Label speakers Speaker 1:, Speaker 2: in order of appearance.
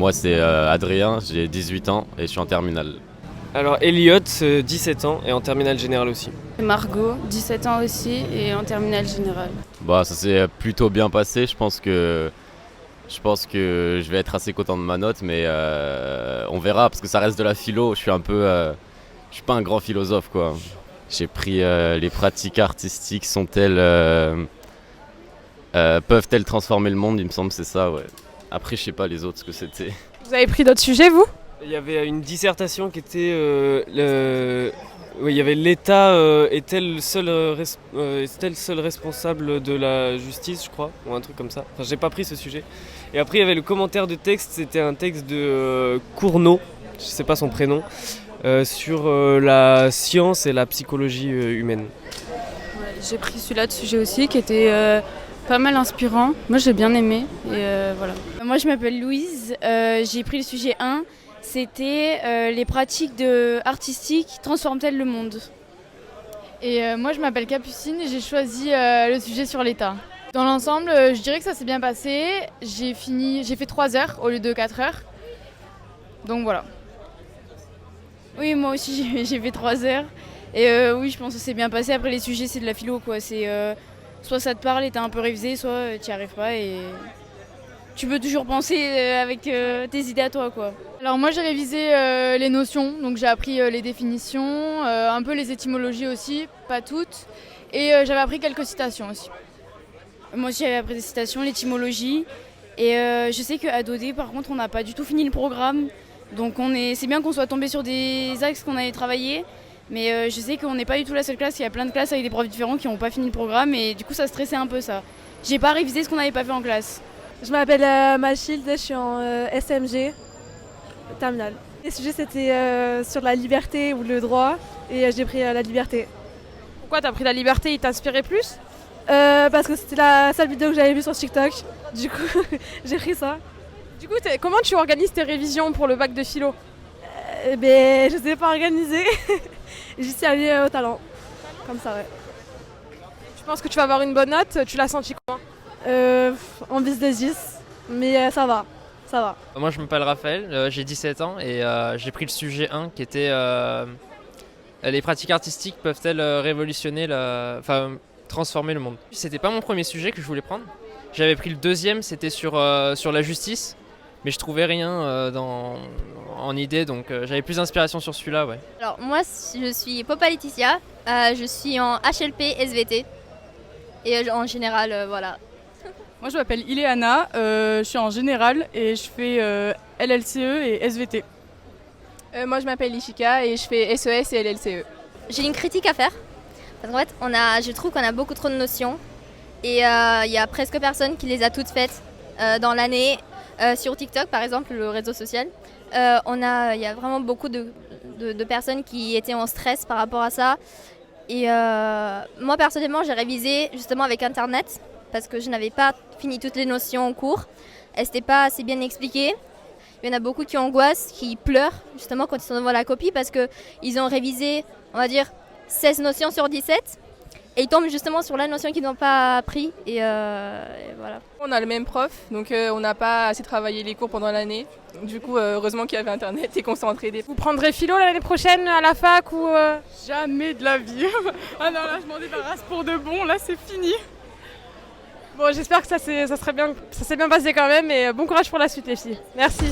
Speaker 1: Moi, c'est Adrien, j'ai 18 ans et je suis en terminale.
Speaker 2: Alors Elliot, 17 ans et en terminale générale aussi.
Speaker 3: Margot, 17 ans aussi et en terminale générale.
Speaker 1: Bah, ça s'est plutôt bien passé. Je pense que je vais être assez content de ma note, mais on verra parce que ça reste de la philo. Je suis pas un grand philosophe, quoi. J'ai pris les pratiques artistiques peuvent-elles transformer le monde, il me semble, c'est ça, ouais. Après, je sais pas les autres ce que c'était.
Speaker 4: Vous avez pris d'autres sujets, vous?
Speaker 2: Il y avait une dissertation qui était oui, il y avait l'État est-elle est-elle seul responsable de la justice, je crois, ou un truc comme ça. Enfin, j'ai pas pris ce sujet. Et après, il y avait le commentaire de texte, c'était un texte de Cournot, je sais pas son prénom, sur la science et la psychologie humaine.
Speaker 3: Ouais, j'ai pris celui-là de sujet aussi qui était pas mal inspirant. Moi j'ai bien aimé et voilà.
Speaker 5: Moi je m'appelle Louise, j'ai pris le sujet 1, c'était les pratiques artistiques transforment-elles le monde.
Speaker 6: Et moi je m'appelle Capucine et j'ai choisi le sujet sur l'État. Dans l'ensemble, je dirais que ça s'est bien passé. J'ai fait 3 heures au lieu de 4 heures. Donc voilà.
Speaker 5: Oui, moi aussi j'ai fait 3 heures et oui je pense que c'est bien passé. Après les sujets c'est de la philo quoi, c'est soit ça te parle et t'as un peu révisé, soit t'y arrives pas et tu peux toujours penser avec tes idées à toi quoi.
Speaker 6: Alors moi j'ai révisé les notions, donc j'ai appris les définitions, un peu les étymologies aussi, pas toutes. Et j'avais appris quelques citations aussi.
Speaker 5: Moi aussi j'avais appris des citations, l'étymologie et je sais qu'à Dodé par contre on n'a pas du tout fini le programme. Donc c'est bien qu'on soit tombé sur des axes qu'on avait travaillé, mais je sais qu'on n'est pas du tout la seule classe, il y a plein de classes avec des profs différents qui n'ont pas fini le programme et du coup ça stressait un peu ça. J'ai pas révisé ce qu'on n'avait pas fait en classe.
Speaker 4: Je m'appelle Mathilde, je suis en SMG, terminale. Les sujets c'était sur la liberté ou le droit et j'ai pris la liberté.
Speaker 6: Pourquoi t'as pris la liberté? Il t'inspirait plus?
Speaker 4: Parce que c'était la seule vidéo que j'avais vue sur TikTok, du coup j'ai pris ça.
Speaker 6: Du coup, comment tu organises tes révisions pour le bac de philo?
Speaker 4: Ben, je sais pas organiser, j'y suis allée au talent, comme ça ouais.
Speaker 6: Tu penses que tu vas avoir une bonne note? Tu l'as senti comment?
Speaker 4: En vice de 10, mais ça va, ça va.
Speaker 7: Moi je m'appelle Raphaël, j'ai 17 ans et j'ai pris le sujet 1 qui était les pratiques artistiques peuvent-elles révolutionner transformer le monde. C'était pas mon premier sujet que je voulais prendre. J'avais pris le deuxième, c'était sur la justice, mais je trouvais rien en idée, donc j'avais plus d'inspiration sur celui-là. Ouais.
Speaker 8: Alors moi je suis Popa Laetitia, je suis en HLP SVT et en général voilà.
Speaker 3: Moi je m'appelle Ileana, je suis en générale et je fais LLCE et SVT.
Speaker 6: Moi je m'appelle Ishika et je fais SES et LLCE.
Speaker 8: J'ai une critique à faire, parce qu'en fait je trouve qu'on a beaucoup trop de notions et il y a presque personne qui les a toutes faites dans l'année. Sur TikTok par exemple, le réseau social, il y a vraiment beaucoup de personnes qui étaient en stress par rapport à ça. Et moi personnellement j'ai révisé justement avec internet parce que je n'avais pas fini toutes les notions en cours. Elles n'étaient pas assez bien expliquées. Il y en a beaucoup qui angoissent, qui pleurent justement quand ils sont devant la copie parce qu'ils ont révisé, on va dire, 16 notions sur 17 et ils tombent justement sur la notion qu'ils n'ont pas appris et voilà.
Speaker 6: On a le même prof, donc on n'a pas assez travaillé les cours pendant l'année. Du coup, heureusement qu'il y avait internet et qu'on s'est entraîné. Vous prendrez philo l'année prochaine à la fac ou
Speaker 3: Jamais de la vie. Ah non là je m'en débarrasse pour de bon, là c'est fini.
Speaker 4: Bon, j'espère que ça s'est bien passé quand même et bon courage pour la suite les filles. Merci.